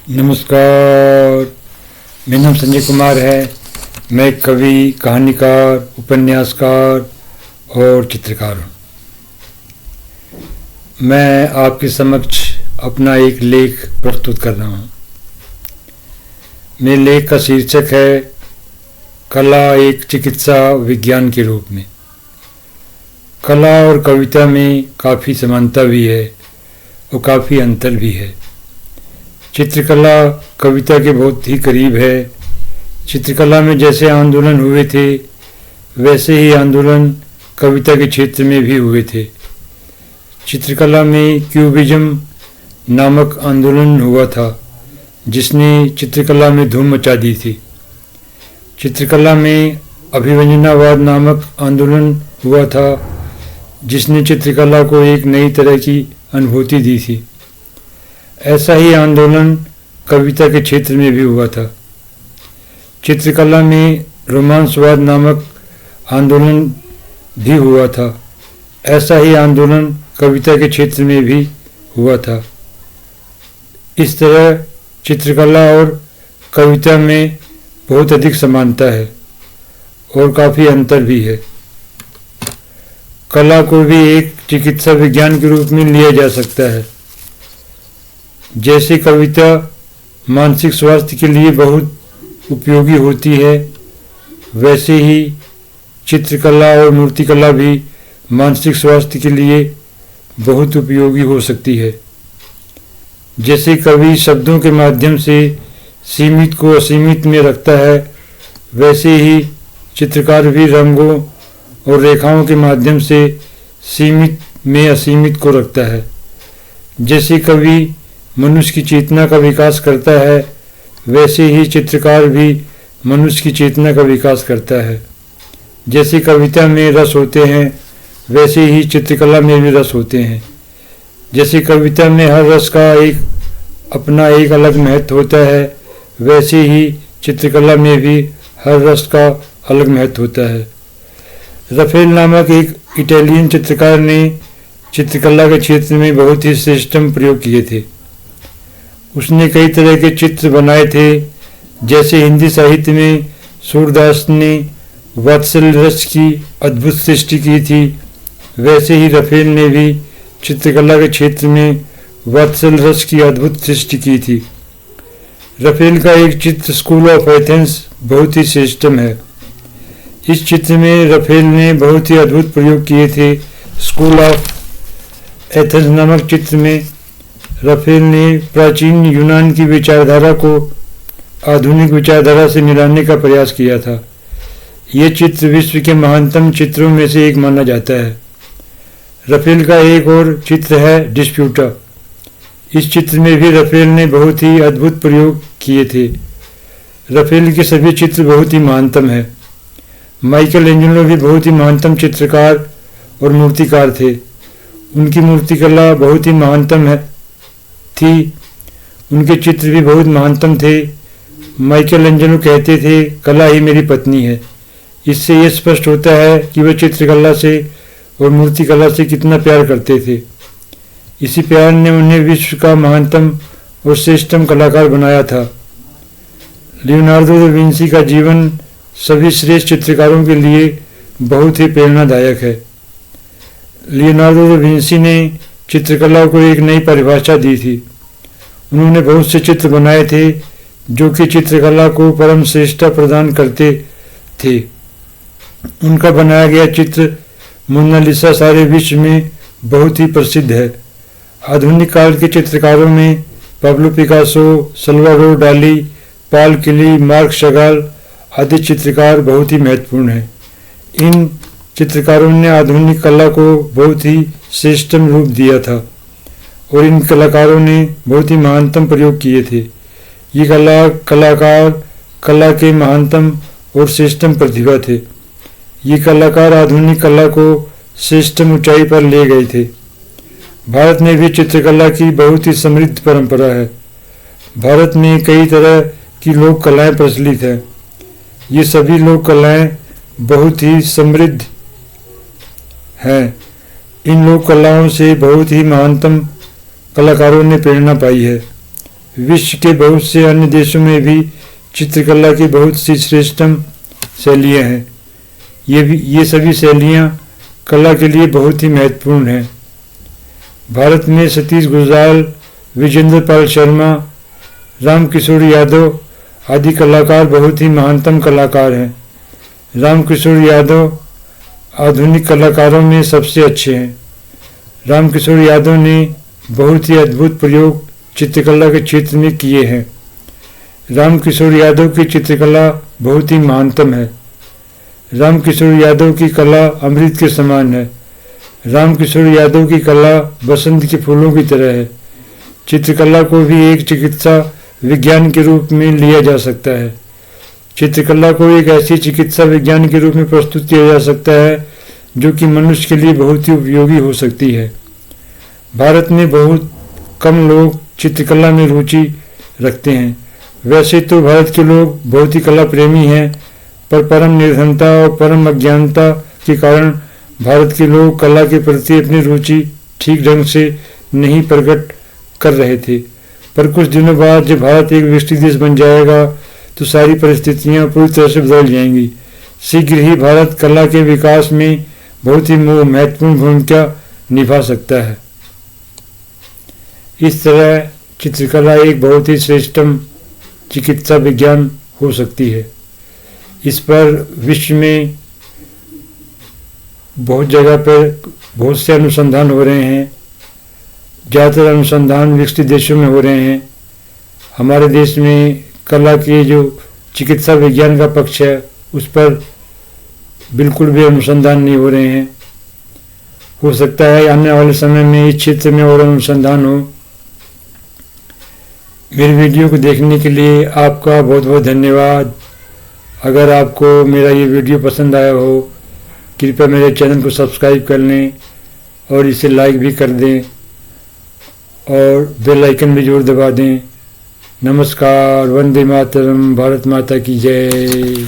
नमस्कार, मेरा नाम संजय कुमार है। मैं एक कवि, कहानीकार, उपन्यासकार और चित्रकार हूँ। मैं आपके समक्ष अपना एक लेख प्रस्तुत कर रहा हूँ। मेरे लेख का शीर्षक है कला एक चिकित्सा विज्ञान के रूप में। कला और कविता में काफ़ी समानता भी है और काफ़ी अंतर भी है। चित्रकला कविता के बहुत ही करीब है। चित्रकला में जैसे आंदोलन हुए थे वैसे ही आंदोलन कविता के क्षेत्र में भी हुए थे। चित्रकला में क्यूबिज्म नामक आंदोलन हुआ था जिसने चित्रकला में धूम मचा दी थी। चित्रकला में अभिव्यंजनावाद नामक आंदोलन हुआ था जिसने चित्रकला को एक नई तरह की अनुभूति दी थी। ऐसा ही आंदोलन कविता के क्षेत्र में भी हुआ था। चित्रकला में रोमांसवाद नामक आंदोलन भी हुआ था। ऐसा ही आंदोलन कविता के क्षेत्र में भी हुआ था। इस तरह चित्रकला और कविता में बहुत अधिक समानता है और काफ़ी अंतर भी है। कला को भी एक चिकित्सा विज्ञान के रूप में लिया जा सकता है। जैसे कविता मानसिक स्वास्थ्य के लिए बहुत उपयोगी होती है, वैसे ही चित्रकला और मूर्तिकला भी मानसिक स्वास्थ्य के लिए बहुत उपयोगी हो सकती है। जैसे कवि शब्दों के माध्यम से सीमित को असीमित में रखता है, वैसे ही चित्रकार भी रंगों और रेखाओं के माध्यम से सीमित में असीमित को रखता है। जैसे कवि मनुष्य की चेतना का विकास करता है, वैसे ही चित्रकार भी मनुष्य की चेतना का विकास करता है। जैसे कविता में रस होते हैं वैसे ही चित्रकला में भी रस होते हैं। जैसे कविता में हर रस का अपना एक अलग महत्व होता है, वैसे ही चित्रकला में भी हर रस का अलग महत्व होता है। रफेल नामक एक इटालियन चित्रकार ने चित्रकला के क्षेत्र में बहुत ही श्रेष्ठ प्रयोग किए थे। उसने कई तरह के चित्र बनाए थे। जैसे हिंदी साहित्य में सूरदास ने वात्सल्य रस की अद्भुत सृष्टि की थी, वैसे ही रफेल ने भी चित्रकला के क्षेत्र में वात्सल्य रस की अद्भुत सृष्टि की थी। रफेल का एक चित्र स्कूल ऑफ एथेंस बहुत ही श्रेष्ठम है। इस चित्र में रफेल ने बहुत ही अद्भुत प्रयोग किए थे। स्कूल ऑफ एथेंस नामक चित्र में रफेल ने प्राचीन यूनान की विचारधारा को आधुनिक विचारधारा से मिलाने का प्रयास किया था। ये चित्र विश्व के महानतम चित्रों में से एक माना जाता है। रफेल का एक और चित्र है डिस्प्यूटा। इस चित्र में भी रफेल ने बहुत ही अद्भुत प्रयोग किए थे। रफेल के सभी चित्र बहुत ही महानतम है। माइकल एंजेलो भी बहुत ही महानतम चित्रकार और मूर्तिकार थे। उनकी मूर्तिकला बहुत ही महानतम थी। उनके चित्र भी बहुत महानतम थे। माइकल एंजेलो कहते थे, कला ही मेरी पत्नी है। इससे यह स्पष्ट होता है कि वह चित्रकला से और मूर्तिकला से कितना प्यार करते थे। इसी प्यार ने उन्हें विश्व का महानतम और श्रेष्ठतम कलाकार बनाया था। लियोनार्डो दा विंसी का जीवन सभी श्रेष्ठ चित्रकारों के लिए बहुत ही प्रेरणादायक है। लियोनार्डो दा विंसी ने चित्रकला को एक नई परिभाषा दी थी। उन्होंने बहुत से चित्र बनाए थे जो कि चित्रकला को परम श्रेष्ठता प्रदान करते थे। उनका बनाया गया चित्र मोनालिसा सारे विश्व में बहुत ही प्रसिद्ध है। आधुनिक काल के चित्रकारों में पाब्लो पिकासो, सल्वाडोर डाली, पॉल क्ली, मार्क शगाल आदि चित्रकार बहुत ही महत्वपूर्ण हैं। इन चित्रकारों ने आधुनिक कला को बहुत ही श्रेष्ठतम रूप दिया था और इन कलाकारों ने बहुत ही महानतम प्रयोग किए थे। ये कलाकार कला के महानतम और श्रेष्ठतम प्रतिभा थे। ये कलाकार आधुनिक कला को श्रेष्ठतम ऊंचाई पर ले गए थे। भारत में भी चित्रकला की बहुत ही समृद्ध परंपरा है। भारत में कई तरह की लोक कलाएं प्रचलित हैं। ये सभी लोक कलाएं बहुत ही समृद्ध हैं। इन लोक कलाओं से बहुत ही महानतम कलाकारों ने प्रेरणा पाई है। विश्व के बहुत से अन्य देशों में भी चित्रकला की बहुत सी श्रेष्ठतम शैलियाँ हैं। ये सभी शैलियाँ कला के लिए बहुत ही महत्वपूर्ण हैं। भारत में सतीश गुजराल, विजेंद्र पाल शर्मा, रामकिशोर यादव आदि कलाकार बहुत ही महानतम कलाकार हैं। रामकिशोर यादव आधुनिक कलाकारों में सबसे अच्छे हैं। रामकिशोर यादव ने बहुत ही अद्भुत प्रयोग चित्रकला के क्षेत्र में किए हैं। रामकिशोर यादव की चित्रकला बहुत ही महानतम है। रामकिशोर यादव की कला अमृत के समान है। रामकिशोर यादव की कला बसंत के फूलों की तरह है। चित्रकला को भी एक चिकित्सा विज्ञान के रूप में लिया जा सकता है। चित्रकला को एक ऐसी चिकित्सा विज्ञान के रूप में प्रस्तुत किया जा सकता है जो कि मनुष्य के लिए बहुत ही उपयोगी हो सकती है। भारत में बहुत कम लोग चित्रकला में रुचि रखते हैं। वैसे तो भारत के लोग बहुत ही कला प्रेमी हैं, पर परम निर्धनता और परम अज्ञानता के कारण भारत के लोग कला के प्रति अपनी रुचि ठीक ढंग से नहीं प्रकट कर रहे थे। पर कुछ दिनों बाद जब भारत एक विकसित देश बन जाएगा तो सारी परिस्थितियां पूरी तरह से बदल जाएंगी। शीघ्र ही भारत कला के विकास में बहुत ही महत्वपूर्ण भूमिका निभा सकता है। इस तरह चित्रकला एक बहुत ही श्रेष्ठतम चिकित्सा विज्ञान हो सकती है। इस पर विश्व में बहुत जगह पर बहुत से अनुसंधान हो रहे हैं। ज़्यादातर अनुसंधान विकसित देशों में हो रहे हैं। हमारे देश में कला के जो चिकित्सा विज्ञान का पक्ष है उस पर बिल्कुल भी अनुसंधान नहीं हो रहे हैं। हो सकता है आने वाले समय में इस क्षेत्र में और अनुसंधान हो। मेरी वीडियो को देखने के लिए आपका बहुत बहुत धन्यवाद। अगर आपको मेरा ये वीडियो पसंद आया हो, कृपया मेरे चैनल को सब्सक्राइब कर लें और इसे लाइक भी कर दें और बेल आइकन भी जरूर दबा दें। नमस्कार। वंदे मातरम। भारत माता की जय।